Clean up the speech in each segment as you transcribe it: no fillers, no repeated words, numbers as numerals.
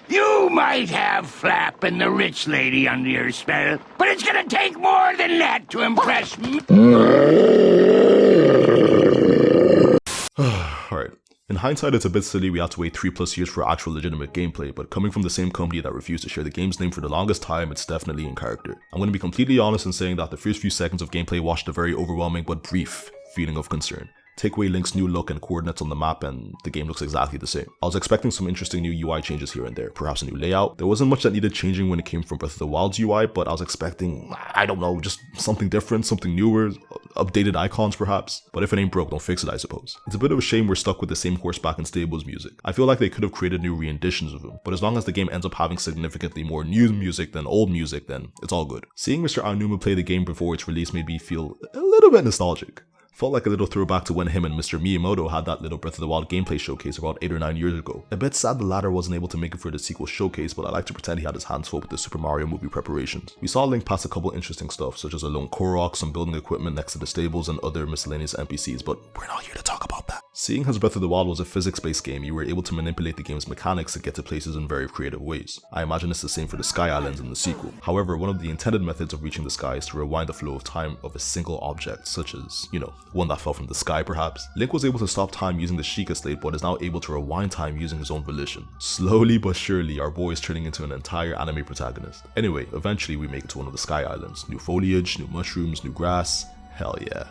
You might have Flap and the rich lady under your spell, but it's gonna take more than that to impress me. Alright. In hindsight, it's a bit silly we had to wait 3+ years for actual legitimate gameplay, but coming from the same company that refused to share the game's name for the longest time, it's definitely in character. I'm going to be completely honest in saying that the first few seconds of gameplay washed a very overwhelming but brief feeling of concern. Take away Link's new look and coordinates on the map and the game looks exactly the same. I was expecting some interesting new UI changes here and there, perhaps a new layout. There wasn't much that needed changing when it came from Breath of the Wild's UI, but I was expecting, I don't know, just something different, something newer, updated icons perhaps. But if it ain't broke, don't fix it, I suppose. It's a bit of a shame we're stuck with the same horseback and stables music. I feel like they could have created new renditions of him, but as long as the game ends up having significantly more new music than old music, then it's all good. Seeing Mr. Aonuma play the game before its release made me feel a little bit nostalgic. Felt like a little throwback to when him and Mr. Miyamoto had that little Breath of the Wild gameplay showcase about 8 or 9 years ago. A bit sad the latter wasn't able to make it for the sequel showcase, but I like to pretend he had his hands full with the Super Mario movie preparations. We saw Link pass a couple interesting stuff, such as a lone Korok, some building equipment next to the stables, and other miscellaneous NPCs, but we're not here to talk about that. Seeing as Breath of the Wild was a physics-based game, you were able to manipulate the game's mechanics to get to places in very creative ways. I imagine it's the same for the Sky Islands in the sequel. However, one of the intended methods of reaching the sky is to rewind the flow of time of a single object, such as, one that fell from the sky perhaps. Link was able to stop time using the Sheikah Slate, but is now able to rewind time using his own volition. Slowly but surely, our boy is turning into an entire anime protagonist. Anyway, eventually we make it to one of the Sky Islands. New foliage, new mushrooms, new grass. Hell yeah.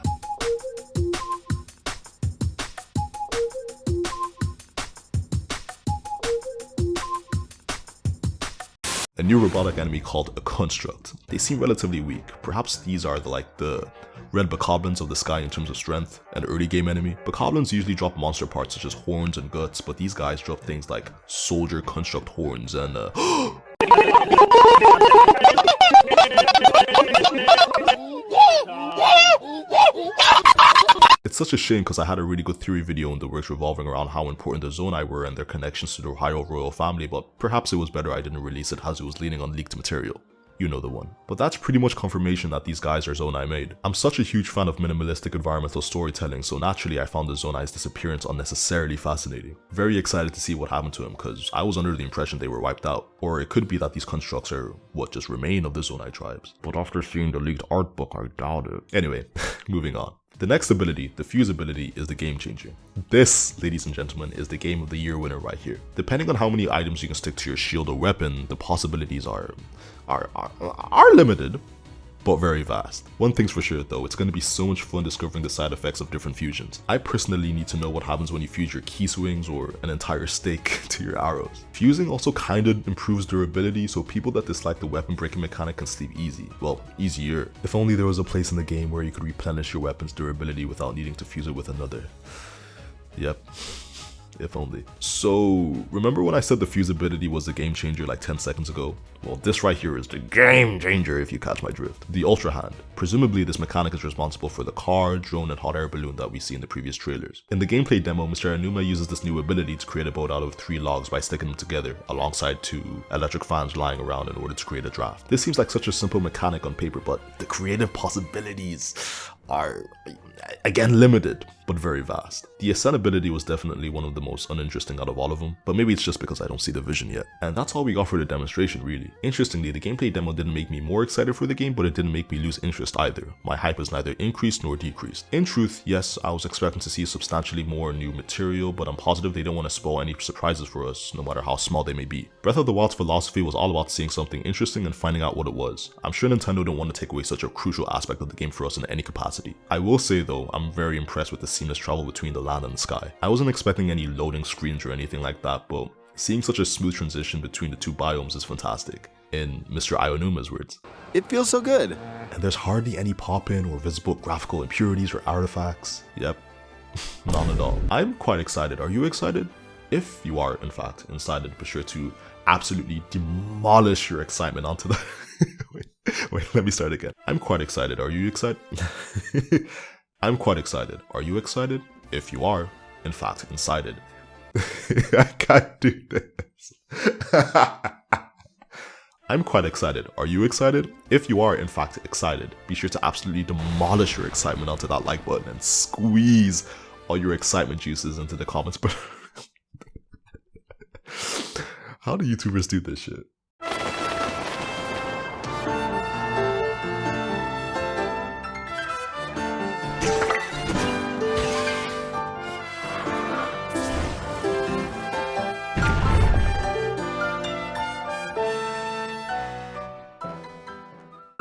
A new robotic enemy called a Construct. They seem relatively weak. Perhaps these are the red bokoblins of the sky in terms of strength, an early game enemy. Bokoblins usually drop monster parts such as horns and guts, but these guys drop things like soldier construct horns and It's such a shame because I had a really good theory video in the works revolving around how important the Zonai were and their connections to the Hyrule royal family, but perhaps it was better I didn't release it as it was leaning on leaked material. You know the one. But that's pretty much confirmation that these guys are Zonai made. I'm such a huge fan of minimalistic environmental storytelling, so naturally I found the Zonai's disappearance unnecessarily fascinating. Very excited to see what happened to him because I was under the impression they were wiped out. Or it could be that these constructs are what just remain of the Zonai tribes. But after seeing the leaked art book, I doubt it. Anyway, moving on. The next ability, the fuse ability, is the game changer. This, ladies and gentlemen, is the game of the year winner right here. Depending on how many items you can stick to your shield or weapon, the possibilities are limited, but very vast. One thing's for sure though, it's going to be so much fun discovering the side effects of different fusions. I personally need to know what happens when you fuse your key swings or an entire stake to your arrows. Fusing also kinda improves durability, so people that dislike the weapon breaking mechanic can sleep easy. Well, easier. If only there was a place in the game where you could replenish your weapon's durability without needing to fuse it with another. Yep. If only. So, remember when I said the fuse ability was the game changer like 10 seconds ago? Well, this right here is the game changer if you catch my drift. The Ultra Hand. Presumably this mechanic is responsible for the car, drone, and hot air balloon that we see in the previous trailers. In the gameplay demo, Mr. Aonuma uses this new ability to create a boat out of 3 logs by sticking them together, alongside 2 electric fans lying around in order to create a draft. This seems like such a simple mechanic on paper, but the creative possibilities are, again, limited, but very vast. The Ascent ability was definitely one of the most uninteresting out of all of them, but maybe it's just because I don't see the vision yet. And that's all we got for the demonstration, really. Interestingly, the gameplay demo didn't make me more excited for the game, but it didn't make me lose interest either. My hype is neither increased nor decreased. In truth, yes, I was expecting to see substantially more new material, but I'm positive they don't want to spoil any surprises for us, no matter how small they may be. Breath of the Wild's philosophy was all about seeing something interesting and finding out what it was. I'm sure Nintendo don't want to take away such a crucial aspect of the game for us in any capacity. I will say though, I'm very impressed with the seamless travel between the land and the sky. I wasn't expecting any loading screens or anything like that, but seeing such a smooth transition between the 2 biomes is fantastic. In Mr. Aonuma's words, it feels so good. And there's hardly any pop-in or visible graphical impurities or artifacts. Yep, none at all. I'm quite excited. Are you excited? If you are, in fact, excited, be sure to absolutely demolish your excitement onto the... wait, let me start again. I'm quite excited. Are you excited? I'm quite excited. Are you excited? If you are, in fact, excited. I can't do this. I'm quite excited. Are you excited? If you are in fact excited, be sure to absolutely demolish your excitement onto that like button and squeeze all your excitement juices into the comments. But how do YouTubers do this shit?